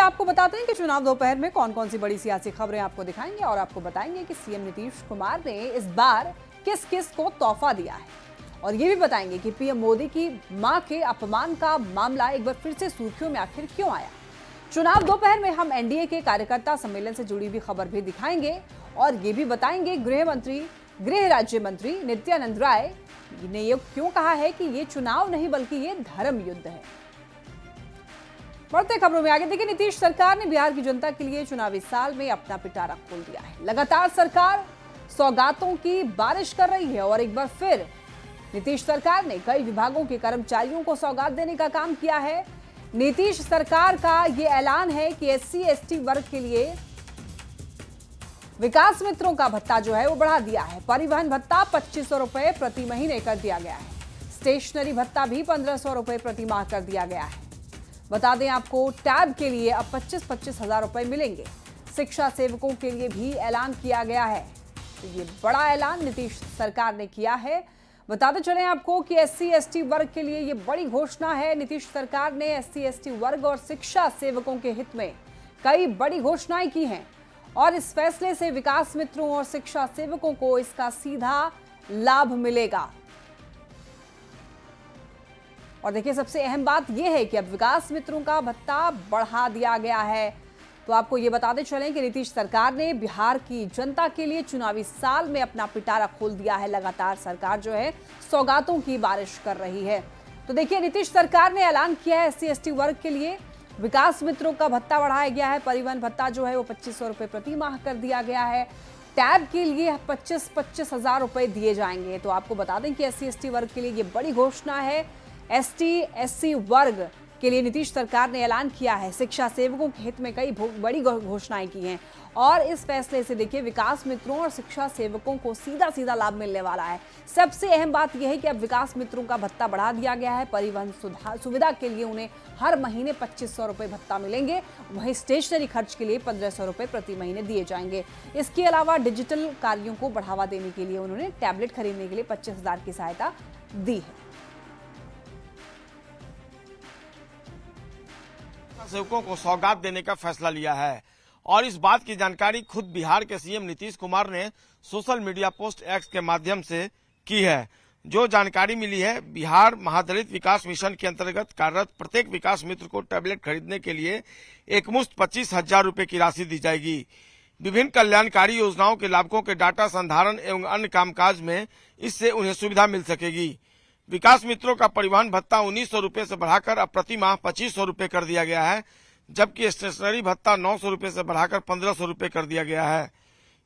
आपको बताते हैं कि चुनाव दोपहर में कौन कौन सी बड़ी सियासी खबरें आपको दिखाएंगे और आपको बताएंगे कि सीएम नीतीश कुमार ने इस बार किस किस को तोहफा दिया है। और ये भी बताएंगे कि पीएम मोदी की मां के अपमान का मामला एक बार फिर से सुर्खियों में आखिर क्यों आया। चुनाव दोपहर में हम एनडीए के कार्यकर्ता सम्मेलन से जुड़ी हुई खबर भी दिखाएंगे और ये भी बताएंगे गृह राज्य मंत्री नित्यानंद राय ने ये क्यों कहा है कि ये चुनाव नहीं बल्कि ये धर्म युद्ध है। बढ़ते खबरों में आगे देखिए, नीतीश सरकार ने बिहार की जनता के लिए चुनावी साल में अपना पिटारा खोल दिया है। लगातार सरकार सौगातों की बारिश कर रही है और एक बार फिर नीतीश सरकार ने कई विभागों के कर्मचारियों को सौगात देने का काम किया है। नीतीश सरकार का ये ऐलान है कि SC/ST वर्ग के लिए विकास मित्रों का भत्ता जो है वो बढ़ा दिया है। परिवहन भत्ता 2500 रुपए प्रति महीने कर दिया गया है। स्टेशनरी भत्ता भी 1500 रुपए प्रति माह कर दिया गया है। बता दें आपको, टैब के लिए अब 25-25 हजार रुपए मिलेंगे। शिक्षा सेवकों के लिए भी ऐलान किया गया है। तो ये बड़ा ऐलान नीतीश सरकार ने किया है। बताते चलें आपको कि SC/ST वर्ग के लिए ये बड़ी घोषणा है। नीतीश सरकार ने SC/ST वर्ग और शिक्षा सेवकों के हित में कई बड़ी घोषणाएं की हैं और इस फैसले से विकास मित्रों और शिक्षा सेवकों को इसका सीधा लाभ मिलेगा। और देखिए, सबसे अहम बात यह है कि अब विकास मित्रों का भत्ता बढ़ा दिया गया है। तो आपको ये बताते चलें कि नीतीश सरकार ने बिहार की जनता के लिए चुनावी साल में अपना पिटारा खोल दिया है। लगातार सरकार जो है सौगातों की बारिश कर रही है। तो देखिए, नीतीश सरकार ने ऐलान किया है SC/ST वर्ग के लिए विकास मित्रों का भत्ता बढ़ाया गया है। परिवहन भत्ता जो है वो 2500 रुपए प्रति माह कर दिया गया है। टैब के लिए 25-25 हजार रुपए दिए जाएंगे। तो आपको बता दें कि SC/ST वर्ग के लिए ये बड़ी घोषणा है। ST/SC वर्ग के लिए नीतीश सरकार ने ऐलान किया है। शिक्षा सेवकों के हित में कई बड़ी घोषणाएं की हैं और इस फैसले से देखिए विकास मित्रों और शिक्षा सेवकों को सीधा सीधा लाभ मिलने वाला है। सबसे अहम बात यह है कि अब विकास मित्रों का भत्ता बढ़ा दिया गया है। परिवहन सुविधा के लिए उन्हें हर महीने 2500 रुपए भत्ता मिलेंगे। वहीं स्टेशनरी खर्च के लिए 1500 रुपए प्रति महीने दिए जाएंगे। इसके अलावा डिजिटल कार्यों को बढ़ावा देने के लिए उन्होंने टैबलेट खरीदने के लिए 25,000 की सहायता दी है। सेवकों को सौगात देने का फैसला लिया है और इस बात की जानकारी खुद बिहार के सीएम नीतीश कुमार ने सोशल मीडिया पोस्ट X के माध्यम से की है। जो जानकारी मिली है, बिहार महादलित विकास मिशन के अंतर्गत कार्यरत प्रत्येक विकास मित्र को टैबलेट खरीदने के लिए एकमुश्त 25,000 रुपए की राशि दी जाएगी। विभिन्न कल्याणकारी योजनाओं के लाभुकों के डाटा संधारण एवं अन्य कामकाज में इससे उन्हें सुविधा मिल सकेगी। विकास मित्रों का परिवहन भत्ता 1900 रुपए से बढ़ाकर अब प्रति माह 2500 रुपए कर दिया गया है, जबकि स्टेशनरी भत्ता 900 रुपए से बढ़ाकर 1500 रुपए कर दिया गया है।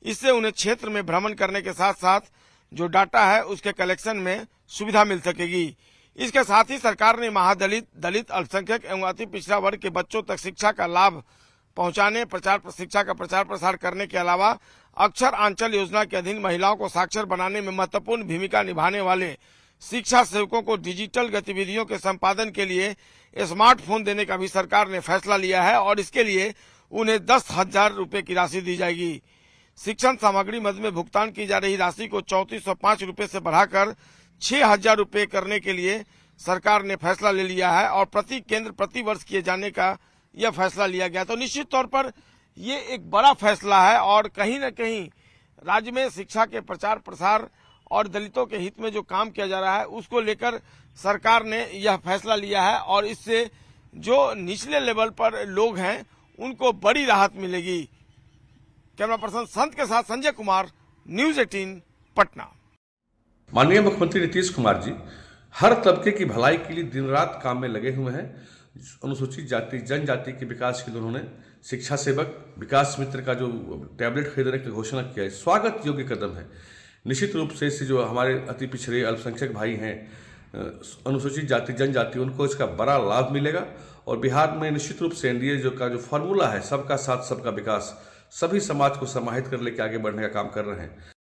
इससे उन्हें क्षेत्र में भ्रमण करने के साथ साथ जो डाटा है उसके कलेक्शन में सुविधा मिल सकेगी। इसके साथ ही सरकार ने महादलित, दलित, अल्पसंख्यक एवं अति पिछड़ा वर्ग के बच्चों तक शिक्षा का लाभ पहुंचाने, शिक्षा का प्रचार प्रसार करने के अलावा अक्षर आंचल योजना के अधीन महिलाओं को साक्षर बनाने में महत्वपूर्ण भूमिका निभाने वाले शिक्षा सेवकों को डिजिटल गतिविधियों के संपादन के लिए स्मार्टफोन देने का भी सरकार ने फैसला लिया है और इसके लिए उन्हें 10,000 रुपए की राशि दी जाएगी। शिक्षण सामग्री मद में भुगतान की जा रही राशि को 3405 रुपए से बढ़ाकर 6,000 रुपए करने के लिए सरकार ने फैसला ले लिया है और प्रति केंद्र प्रति वर्ष किए जाने का यह फैसला लिया गया। तो निश्चित तौर पर ये एक बड़ा फैसला है और कहीं न कहीं राज्य में शिक्षा के प्रचार प्रसार और दलितों के हित में जो काम किया जा रहा है उसको लेकर सरकार ने यह फैसला लिया है और इससे जो निचले लेवल पर लोग हैं उनको बड़ी राहत मिलेगी। कैमरा पर्सन संत के साथ संजय कुमार, न्यूज़ 18 पटना। माननीय मुख्यमंत्री नीतीश कुमार जी हर तबके की भलाई के लिए दिन रात काम में लगे हुए हैं। अनुसूचित जाति जनजाति के विकास के लिए उन्होंने शिक्षा सेवक विकास मित्र का जो टैबलेट खरीदने की घोषणा किया है, स्वागत योग्य कदम है। निश्चित रूप से इससे जो हमारे अति पिछड़े अल्पसंख्यक भाई हैं, अनुसूचित जाति जनजाति, उनको इसका बड़ा लाभ मिलेगा और बिहार में निश्चित रूप से एनडीए का जो फॉर्मूला है सबका साथ सबका विकास, सभी समाज को समाहित कर लेकर आगे बढ़ने का काम कर रहे हैं।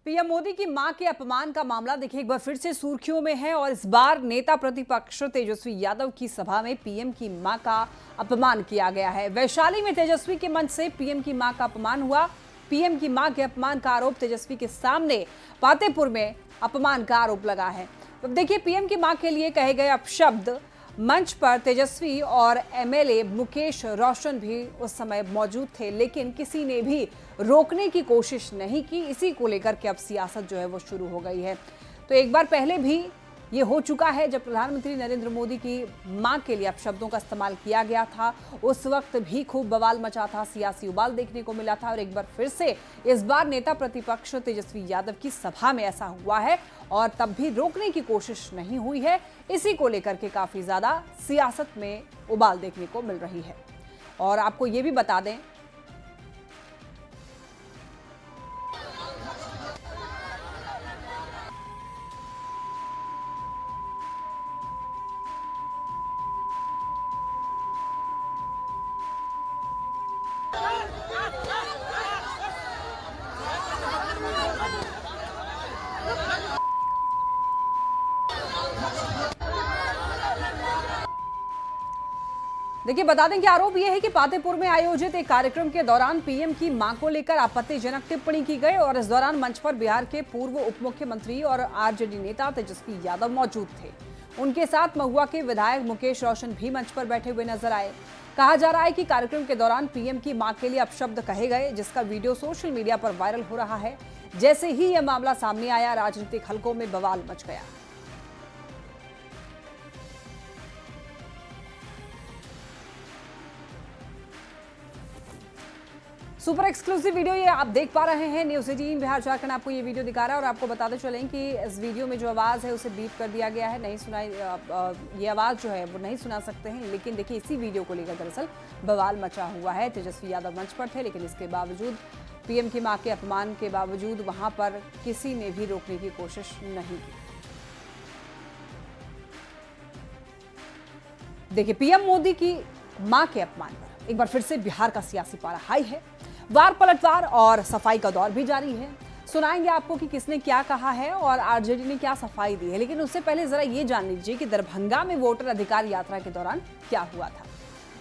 पीएम मोदी की मां के अपमान का मामला देखिए एक बार फिर से सुर्खियों में है और इस बार नेता प्रतिपक्ष तेजस्वी यादव की सभा में पीएम की मां का अपमान किया गया है। वैशाली में तेजस्वी के मंच से पीएम की मां का अपमान हुआ। पीएम की मां के अपमान का आरोप तेजस्वी के सामने पातेपुर में अपमान का आरोप लगा है। अब देखिए, पीएम की मां के लिए कहे गए अपशब्द मंच पर तेजस्वी और एमएलए मुकेश रोशन भी उस समय मौजूद थे, लेकिन किसी ने भी रोकने की कोशिश नहीं की। इसी को लेकर के अब सियासत जो है वो शुरू हो गई है। तो एक बार पहले भी ये हो चुका है जब प्रधानमंत्री नरेंद्र मोदी की मां के लिए अपशब्दों का इस्तेमाल किया गया था। उस वक्त भी खूब बवाल मचा था, सियासी उबाल देखने को मिला था। और एक बार फिर से इस बार नेता प्रतिपक्ष तेजस्वी यादव की सभा में ऐसा हुआ है और तब भी रोकने की कोशिश नहीं हुई है। इसी को लेकर के काफी ज्यादा सियासत में उबाल देखने को मिल रही है। और आपको ये भी बता दें, देखिए बता दें कि आरोप यह है कि पातेपुर में आयोजित एक कार्यक्रम के दौरान पीएम की मां को लेकर आपत्तिजनक टिप्पणी की गई और इस दौरान मंच पर बिहार के पूर्व उप मुख्यमंत्री और आरजेडी नेता तेजस्वी यादव मौजूद थे। उनके साथ महुआ के विधायक मुकेश रोशन भी मंच पर बैठे हुए नजर आए। कहा जा रहा है कि कार्यक्रम के दौरान पीएम की मां के लिए अपशब्द कहे गए, जिसका वीडियो सोशल मीडिया पर वायरल हो रहा है। जैसे ही यह मामला सामने आया, राजनीतिक हलकों में बवाल मच गया। सुपर एक्सक्लूसिव वीडियो ये आप देख पा रहे हैं। न्यूज़ 18 बिहार झारखंड आपको ये वीडियो दिखा रहा है और आपको बताते चलें कि इस वीडियो में जो आवाज़ है उसे बीप कर दिया गया है। नहीं सुनाई, ये आवाज़ जो है वो नहीं सुना सकते हैं। लेकिन देखिए इसी वीडियो को लेकर दरअसल बवाल मचा हुआ है। तेजस्वी यादव मंच पर थे, लेकिन इसके बावजूद पीएम की मां के अपमान के बावजूद वहां पर किसी ने भी रोकने की कोशिश नहीं की। देखिए पीएम मोदी की मां के अपमान पर एक बार फिर से बिहार का सियासी पारा हाई है। वार पलटवार और सफाई का दौर भी जारी है। सुनाएंगे आपको कि किसने क्या कहा है और आरजेडी ने क्या सफाई दी है। लेकिन उससे पहले जरा ये जान लीजिए कि दरभंगा में वोटर अधिकार यात्रा के दौरान क्या हुआ था।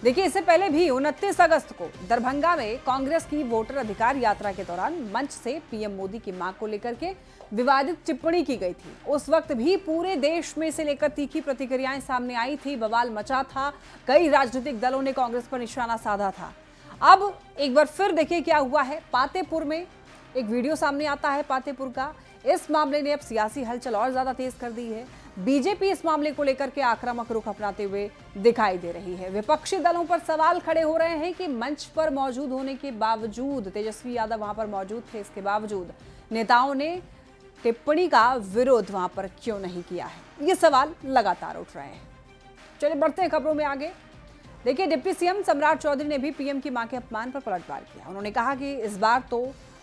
देखिए इससे पहले भी 29 अगस्त को दरभंगा में कांग्रेस की वोटर अधिकार यात्रा के दौरान मंच से पीएम मोदी की मां को लेकर के विवादित टिप्पणी की गई थी। उस वक्त भी पूरे देश में से लेकर तीखी प्रतिक्रियाएं सामने आई थी, बवाल मचा था। कई राजनीतिक दलों ने कांग्रेस पर निशाना साधा था। अब एक बार फिर देखिए क्या हुआ है। पातेपुर में एक वीडियो सामने आता है पातेपुर का। इस मामले ने अब सियासी हलचल और ज्यादा तेज कर दी है। बीजेपी इस मामले को लेकर के आक्रामक रुख अपनाते हुए दिखाई दे रही है। विपक्षी दलों पर सवाल खड़े हो रहे हैं कि मंच पर मौजूद होने के बावजूद, तेजस्वी यादव वहां पर मौजूद थे, इसके बावजूद नेताओं ने टिप्पणी का विरोध वहां पर क्यों नहीं किया है। ये सवाल लगातार उठ रहे हैं। चलिए बढ़ते हैं खबरों में आगे। देखिए डिप्टी सीएम सम्राट चौधरी ने भी पीएम की मां के अपमान पर पलटवार किया। उन्होंने कहा कि इस बार तो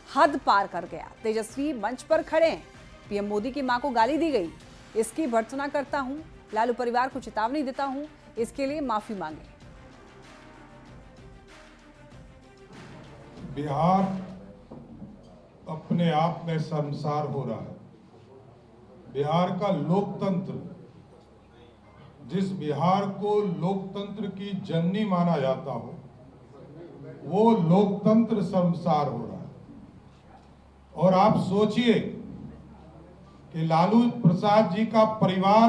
हद पार कर गया। तेजस्वी मंच पर खड़े हैं, पीएम मोदी की मां को गाली दी गई, इसकी भर्त्सना करता हूं, लालू परिवार को चेतावनी देता हूं, इसके लिए माफी मांगे। बिहार अपने आप में शर्मसार हो रहा है। बिहार का लोकतंत्र, जिस बिहार को लोकतंत्र की जननी माना जाता हो, वो लोकतंत्र शर्मसार हो रहा है। और आप सोचिए कि लालू प्रसाद जी का परिवार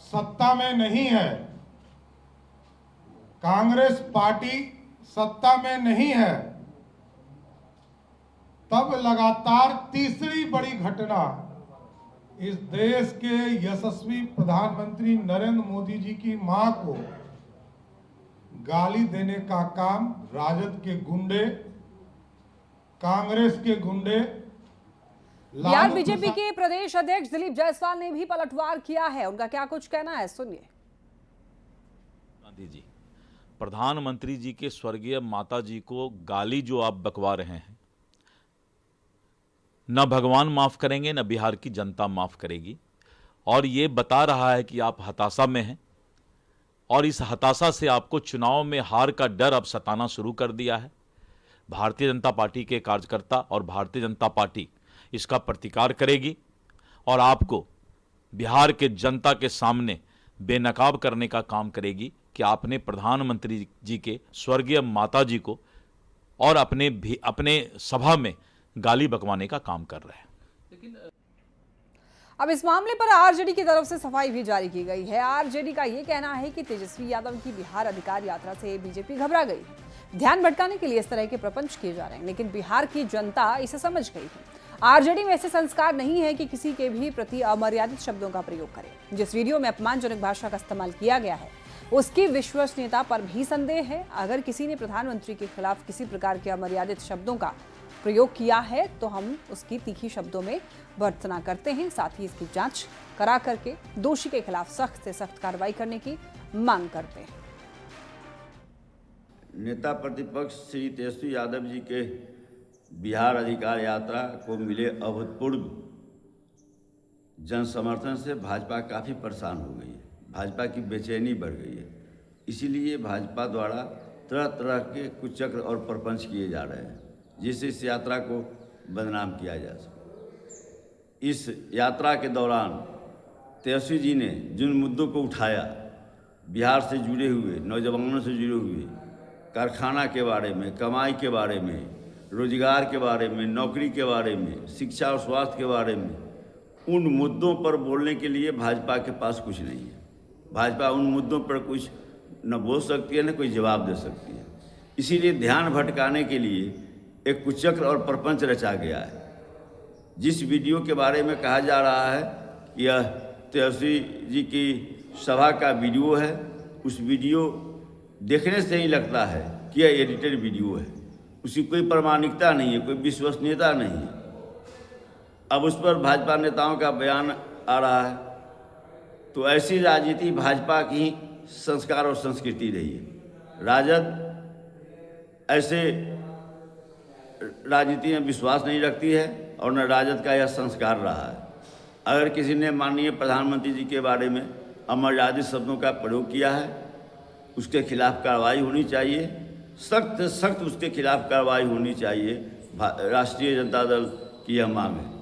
सत्ता में नहीं है, कांग्रेस पार्टी सत्ता में नहीं है, तब लगातार तीसरी बड़ी घटना इस देश के यशस्वी प्रधानमंत्री नरेंद्र मोदी जी की मां को गाली देने का काम राजद के गुंडे, कांग्रेस के गुंडे, यार बीजेपी के प्रदेश अध्यक्ष दिलीप जायसवाल ने भी पलटवार किया है। उनका क्या कुछ कहना है, सुनिए। गांधी जी, प्रधानमंत्री जी के स्वर्गीय माता जी को गाली जो आप बकवा रहे हैं, न भगवान माफ करेंगे, न बिहार की जनता माफ करेगी। और ये बता रहा है कि आप हताशा में हैं और इस हताशा से आपको चुनाव में हार का डर अब सताना शुरू कर दिया है। भारतीय जनता पार्टी के कार्यकर्ता और भारतीय जनता पार्टी इसका प्रतिकार करेगी और आपको बिहार के जनता के सामने बेनकाब करने का काम करेगी कि आपने प्रधानमंत्री जी के स्वर्गीय माता जी को और अपने सभा में गाली बकवाने का काम कर रहे हैं। अब इस मामले पर आरजेडी की तरफ से सफाई भी जारी की गई है। आरजेडी का ये कहना है कि तेजस्वी यादव की बिहार अधिकार यात्रा से बीजेपी घबरा गई है। ध्यान भटकाने के लिए इस तरह के प्रपंच किए जा रहे हैं, लेकिन बिहार की जनता इसे समझ गई है। आरजेडी में ऐसे संस्कार नहीं है कि किसी के भी प्रति अमर्यादित शब्दों का प्रयोग करे। जिस वीडियो में अपमानजनक भाषा का इस्तेमाल किया गया है उसकी विश्वसनीयता पर भी संदेह है। अगर किसी ने प्रधानमंत्री के खिलाफ किसी प्रकार के अमर्यादित शब्दों का प्रयोग किया है तो हम उसकी तीखी शब्दों में भर्त्सना करते हैं। साथ ही इसकी जांच करा करके दोषी के खिलाफ सख्त से सख्त कार्रवाई करने की मांग करते हैं। नेता प्रतिपक्ष श्री तेजस्वी यादव जी के बिहार अधिकार यात्रा को मिले अभूतपूर्व जन समर्थन से भाजपा काफ़ी परेशान हो गई है। भाजपा की बेचैनी बढ़ गई है। इसीलिए भाजपा द्वारा तरह तरह के कुचक्र और प्रपंच किए जा रहे हैं जिससे इस यात्रा को बदनाम किया जा सके। इस यात्रा के दौरान तेजस्वी जी ने जिन मुद्दों को उठाया, बिहार से जुड़े हुए, नौजवानों से जुड़े हुए, कारखाना के बारे में, कमाई के बारे में, रोजगार के बारे में, नौकरी के बारे में, शिक्षा और स्वास्थ्य के बारे में, उन मुद्दों पर बोलने के लिए भाजपा के पास कुछ नहीं है। भाजपा उन मुद्दों पर कुछ न बोल सकती है न कोई जवाब दे सकती है। इसीलिए ध्यान भटकाने के लिए एक कुचक्र और प्रपंच रचा गया है। जिस वीडियो के बारे में कहा जा रहा है यह तेजस्वी जी की सभा का वीडियो है, उस वीडियो देखने से ही लगता है कि यह एडिटेड वीडियो है। उसकी कोई प्रामाणिकता नहीं है, कोई विश्वसनीयता नहीं है। अब उस पर भाजपा नेताओं का बयान आ रहा है, तो ऐसी राजनीति भाजपा की संस्कार और संस्कृति रही है। राजद ऐसे राजनीति में विश्वास नहीं रखती है और न राजद का यह संस्कार रहा है। अगर किसी ने माननीय प्रधानमंत्री जी के बारे में अमर्यादित शब्दों का प्रयोग किया है, उसके खिलाफ कार्रवाई होनी चाहिए, सख्त सख्त उसके खिलाफ कार्रवाई होनी चाहिए। राष्ट्रीय जनता दल की यह मांग है।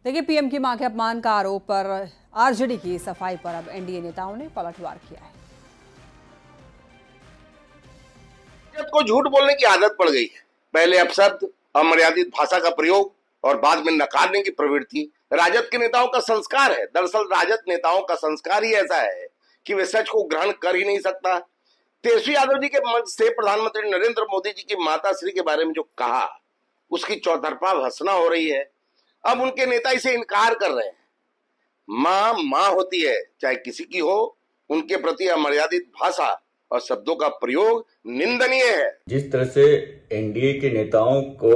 देखिए, पीएम की मां के अपमान का आरोप पर आरजेडी की सफाई पर अब एनडीए नेताओं ने पलटवार किया है। को झूठ बोलने की आदत पड़ गई है। पहले अपशब्द, अमर्यादित भाषा का प्रयोग और बाद में नकारने की प्रवृत्ति राजद के नेताओं का संस्कार है। दरअसल राजद नेताओं का संस्कार ही ऐसा है कि वे सच को ग्रहण कर ही नहीं सकता। तेजस्वी यादव जी के मंच से प्रधानमंत्री नरेंद्र मोदी जी की माता श्री के बारे में जो कहा, उसकी चौतरफा भर्त्सना हो रही है। अब उनके नेता इसे इनकार कर रहे हैं। मां होती है, चाहे किसी की हो। उनके प्रति अमर्यादित भाषा और शब्दों का प्रयोग निंदनीय है। जिस तरह से एनडीए के नेताओं को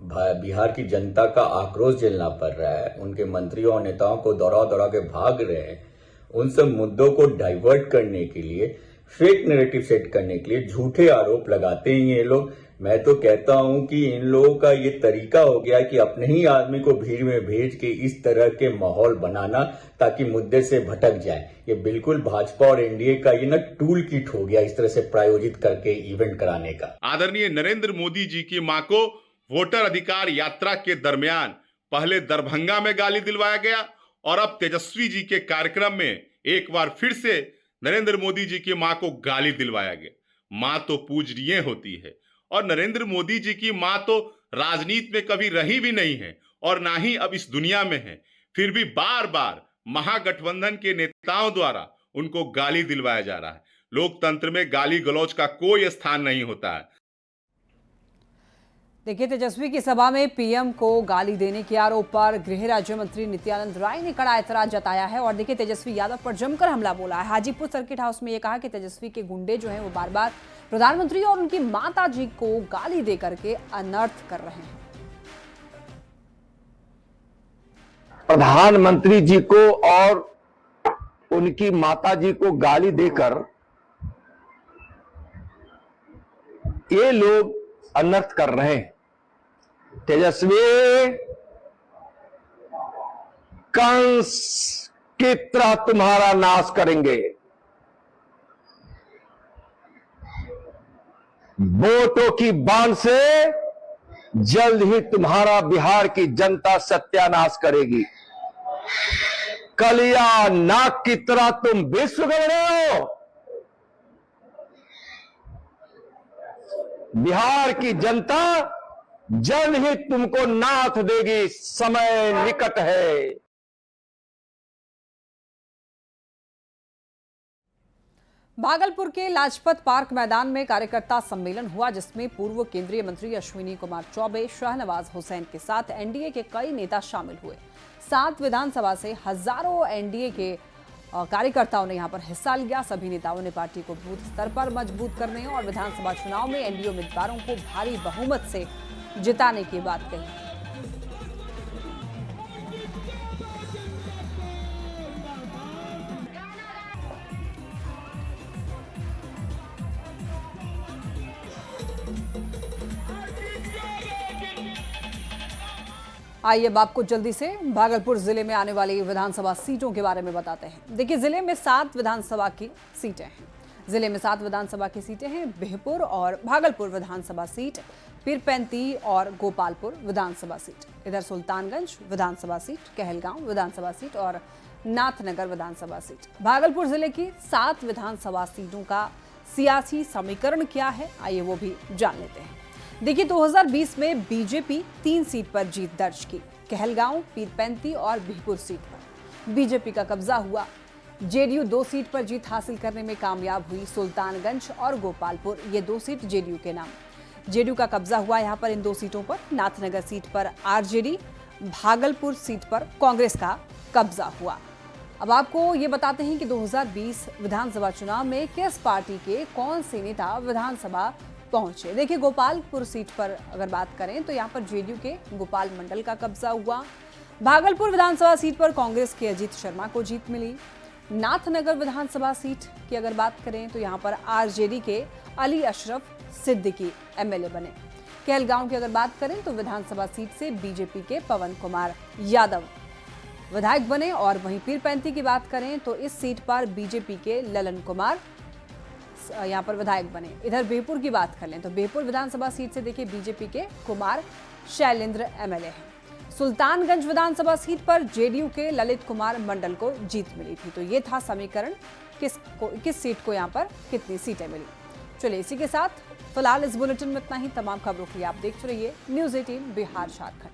बिहार की जनता का आक्रोश झेलना पड़ रहा है, उनके मंत्रियों और नेताओं को दौड़ा दौड़ा के भाग रहे हैं, उन सब मुद्दों को डाइवर्ट करने के लिए, फेक नैरेटिव सेट करने के लिए झूठे आरोप लगाते हैं ये लोग। मैं तो कहता हूं कि इन लोगों का ये तरीका हो गया कि अपने ही आदमी को भीड़ में भेज के इस तरह के माहौल बनाना ताकि मुद्दे से भटक जाए। ये बिल्कुल भाजपा और एनडीए का ये टूल किट हो गया इस तरह से प्रायोजित करके इवेंट कराने का। आदरणीय नरेंद्र मोदी जी की मां को वोटर अधिकार यात्रा के दरमियान पहले दरभंगा में गाली दिलवाया गया और अब तेजस्वी जी के कार्यक्रम में एक बार फिर से नरेंद्र मोदी जी की मां को गाली दिलवाया गया। मां तो पूजनीय होती है और नरेंद्र मोदी जी की मां तो राजनीति में कभी रही भी नहीं है और ना ही अब इस दुनिया में है। फिर भी बार बार महागठबंधन के नेताओं द्वारा उनको गाली दिलवाया जा रहा है। लोकतंत्र में गाली गलौज का कोई स्थान नहीं होता है। देखिए, तेजस्वी की सभा में पीएम को गाली देने के आरोप पर गृह राज्य मंत्री नित्यानंद राय ने कड़ा ऐतराज जताया है और देखिए, तेजस्वी यादव पर जमकर हमला बोला है। हाजीपुर सर्किट हाउस में यह कहा कि तेजस्वी के गुंडे जो हैं वो बार बार प्रधानमंत्री और उनकी माता जी को गाली दे करके अनर्थ कर रहे हैं। प्रधानमंत्री जी को और उनकी माता जी को गाली देकर ये लोग अनर्थ कर रहे हैं। तेजस्वी कंस की तरह तुम्हारा नाश करेंगे। वोटों की बाण से जल्द ही तुम्हारा बिहार की जनता सत्यानाश करेगी। कलिया नाग की तरह तुम विश्व गए हो। बिहार की जनता जल्द ही तुमको नाथ देगी, समय निकट है। भागलपुर के लाजपत पार्क मैदान में कार्यकर्ता सम्मेलन हुआ, जिसमें पूर्व केंद्रीय मंत्री अश्विनी कुमार चौबे, शाहनवाज हुसैन के साथ एनडीए के कई नेता शामिल हुए। 7 विधानसभा से हजारों एनडीए के कार्यकर्ताओं ने यहां पर हिस्सा लिया। सभी नेताओं ने पार्टी को बूथ स्तर पर मजबूत करने और विधानसभा चुनाव में एनडीए उम्मीदवारों को भारी बहुमत से जिताने की बात कही। आइए अब आपको जल्दी से भागलपुर जिले में आने वाली विधानसभा सीटों के बारे में बताते हैं। देखिए, जिले में 7 विधानसभा की सीटें हैं। जिले में 7 विधानसभा की सीटें हैं। बिहपुर और भागलपुर विधानसभा सीट, पीरपैंती और गोपालपुर विधानसभा सीट, इधर सुल्तानगंज विधानसभा सीट, कहलगांव विधानसभा सीट और नाथनगर विधानसभा सीट। भागलपुर जिले की 7 विधानसभा सीटों का सियासी समीकरण क्या है, आइए वो भी जान लेते हैं। देखिए, 2020 में बीजेपी 3 सीट पर जीत दर्ज की। कहलगांव, पीरपैंती और बिहपुर सीट पर बीजेपी का कब्जा हुआ। जेडीयू 2 सीट पर जीत हासिल करने में कामयाब हुई। सुल्तानगंज और गोपालपुर, ये 2 सीट जेडीयू के नाम। जेडीयू का कब्जा हुआ यहाँ पर इन 2 सीटों पर। नाथनगर सीट पर आरजेडी, भागलपुर सीट पर कांग्रेस का कब्जा हुआ। अब आपको ये बताते हैं कि 2020 विधानसभा चुनाव में किस पार्टी के कौन से नेता विधानसभा पहुंचे। देखिए, गोपालपुर सीट पर अगर बात करें तो यहाँ पर जेडीयू के गोपाल मंडल का कब्जा हुआ। भागलपुर विधानसभा सीट पर कांग्रेस के अजीत शर्मा को जीत मिली। नाथनगर विधानसभा सीट की अगर बात करें तो यहाँ पर आरजेडी के अली अशरफ सिद्दीकी एमएलए बने। कहलगांव की अगर बात करें तो विधानसभा सीट से बीजेपी के पवन कुमार यादव विधायक बने। और वहीं पीरपैंती की बात करें तो इस सीट पर बीजेपी के ललन कुमार यहाँ पर विधायक बने। इधर बिहपुर की बात कर लें तो बिहपुर विधानसभा सीट से देखिए बीजेपी के कुमार शैलेंद्र एमएलए हैं। सुल्तानगंज विधानसभा सीट पर जेडीयू के ललित कुमार मंडल को जीत मिली थी। तो ये था समीकरण, किस सीट को यहाँ पर कितनी सीटें मिली। चलिए, इसी के साथ फिलहाल इस बुलेटिन में इतना ही। तमाम खबरों के लिए आप देखते रहिए न्यूज़ 18 बिहार झारखंड।